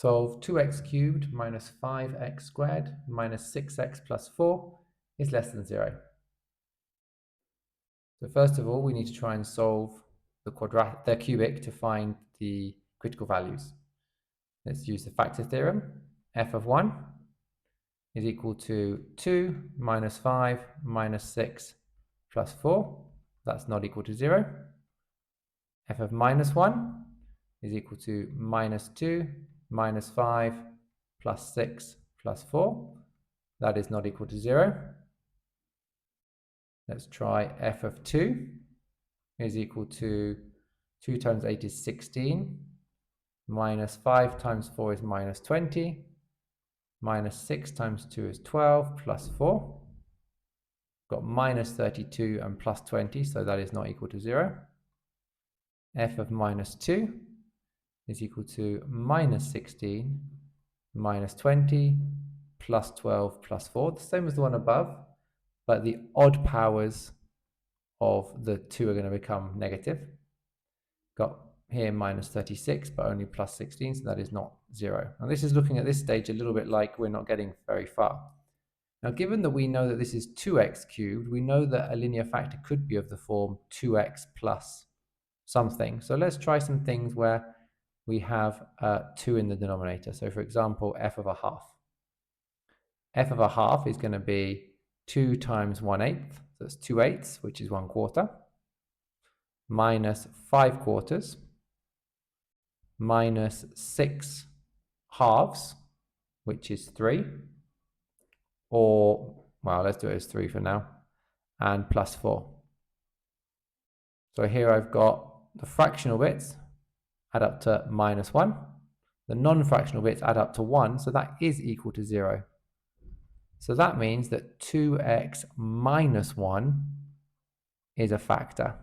Solve 2x cubed minus 5x squared minus 6x plus 4 is less than 0. So first of all, we need to try and solve the cubic to find the critical values. Let's use the factor theorem. F of 1 is equal to 2 minus 5 minus 6 plus 4. That's not equal to 0. F of minus 1 is equal to minus 2 minus 5 plus 6 plus 4. That is not equal to 0. Let's try f of 2 is equal to 2 times 8 is 16, minus 5 times 4 is minus 20, minus 6 times 2 is 12, plus 4. Got minus 32 and plus 20, so that is not equal to 0. F of minus 2 is equal to minus 16 minus 20 plus 12 plus 4, the same as the one above, but the odd powers of the two are going to become negative. Got here minus 36, but only plus 16, so that is not 0. And this is looking at this stage a little bit like we're not getting very far. Now, given that we know that this is 2x cubed, we know that a linear factor could be of the form 2x plus something. So let's try some things where we have 2 in the denominator. So for example, f of a half. F of a half is going to be 2 times 1/8, so that's 2/8, which is 1/4, minus 5/4, minus 6 halves, which is 3, or, well, let's do it as 3 for now, and plus 4. So here I've got the fractional bits add up to minus 1, the non-fractional bits add up to 1, so that is equal to 0. So that means that 2x minus 1 is a factor.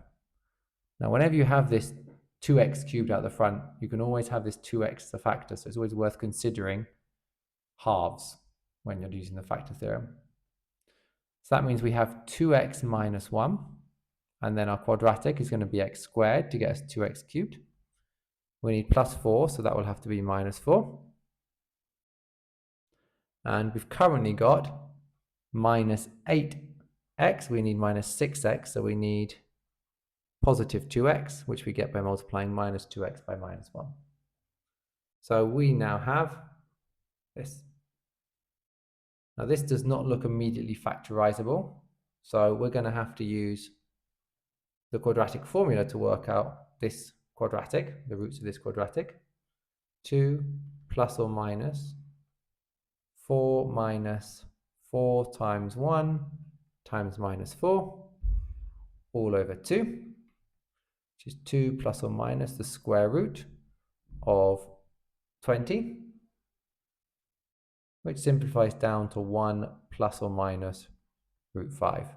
Now, whenever you have this 2x cubed out the front, you can always have this 2x as a factor, so it's always worth considering halves when you're using the factor theorem. So that means we have 2x minus 1, and then our quadratic is going to be x squared to get us 2x cubed. We need plus 4, so that will have to be minus 4. And we've currently got minus 8x, we need minus 6x, so we need positive 2x, which we get by multiplying minus 2x by minus 1. So we now have this. Now this does not look immediately factorizable, so we're going to have to use the quadratic formula to work out this quadratic, the roots of this quadratic. 2 plus or minus 4 minus 4 times 1 times minus 4 all over 2, which is 2 plus or minus the square root of 20, which simplifies down to 1 plus or minus root 5.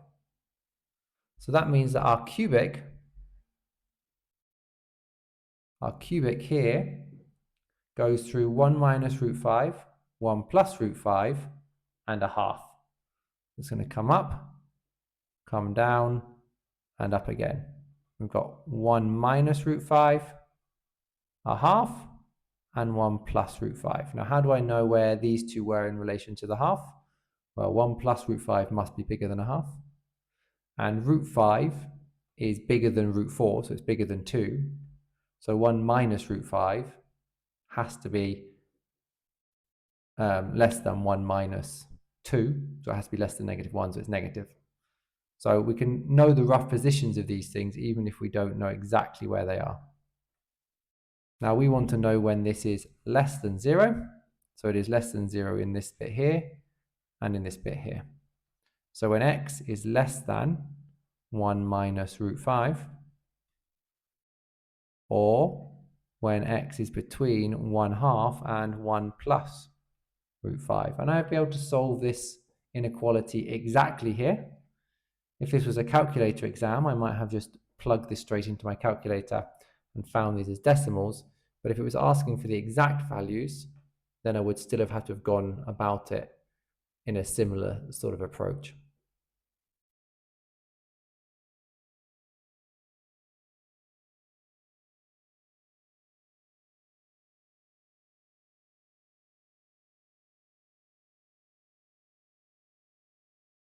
So that means that our cubic here goes through 1 minus root 5, 1 plus root 5, and a half. It's going to come up, come down, and up again. We've got 1 minus root 5, a half, and 1 plus root 5. Now, how do I know where these two were in relation to the half? Well, 1 plus root 5 must be bigger than a half. And root 5 is bigger than root 4, so it's bigger than 2. So 1 minus root 5 has to be less than 1 minus 2, so it has to be less than negative 1, so it's negative. So we can know the rough positions of these things even if we don't know exactly where they are. Now we want to know when this is less than 0, so it is less than 0 in this bit here and in this bit here. So when x is less than 1 minus root 5, or when x is between 1/2 and 1 plus root 5. And I'd be able to solve this inequality exactly here. If this was a calculator exam, I might have just plugged this straight into my calculator and found these as decimals. But if it was asking for the exact values, then I would still have had to have gone about it in a similar sort of approach.